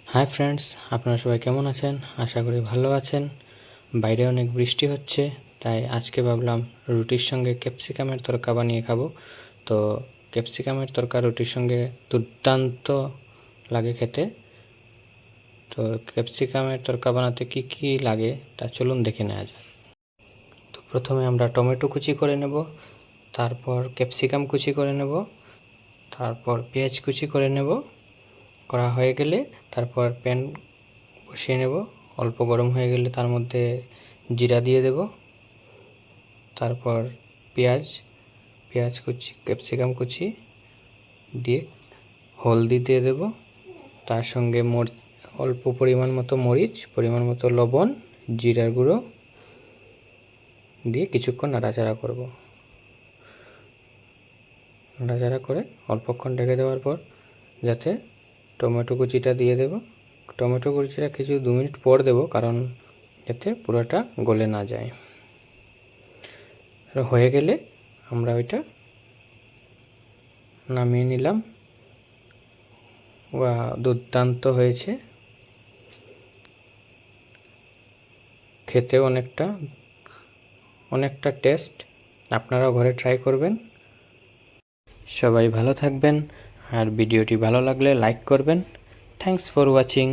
Hi friends, আপনারা সবাই কেমন আছেন? আশা করি ভালো আছেন। বাইরে অনেক বৃষ্টি হচ্ছে, তাই আজকে ভাবলাম রুটির সঙ্গে ক্যাপসিকামের তরকা বানিয়ে খাবো। তো ক্যাপসিকামের তরকা রুটির সঙ্গে দুর্দান্ত লাগে খেতে। তো ক্যাপসিকামের তরকা বানাতে কি কি লাগে তা চলুন দেখে নেওয়া যাক। তো প্রথমে আমরা টমেটো কুচি করে নেব, তারপর ক্যাপসিকাম কুচি করে নেব, তারপর পেঁয়াজ কুচি করে নেব। করা হয়ে গেলে তারপর প্যান বসিয়ে নেব। অল্প গরম হয়ে গেলে তার মধ্যে জিরা দিয়ে দেব, তারপর পেঁয়াজ কুচি, ক্যাপসিকাম কুচি দিয়ে হলদি দিয়ে দেব, তার সঙ্গে অল্প পরিমাণ মতো মরিচ, পরিমাণ মতো লবণ, জিরার গুঁড়ো দিয়ে কিছুক্ষণ নাড়াচাড়া করব। নাড়াচাড়া করে অল্পক্ষণ ঢেকে দেওয়ার পর যাতে টমেটো কুচিটা দিয়ে দেব। টমেটো কুচিটা 2 মিনিট পর দেব, কারণ যাতে পুরোটা গলে না যায়। হয়ে গেলে আমরা ওইটা নামিয়ে নিলাম। বা দুর্দান্ত হয়েছে, খেতেও অনেকটা টেস্ট। আপনারাও ঘরে ট্রাই করবেন। সবাই ভালো থাকবেন, আর ভিডিওটি ভালো লাগলে লাইক করবেন। Thanks for watching.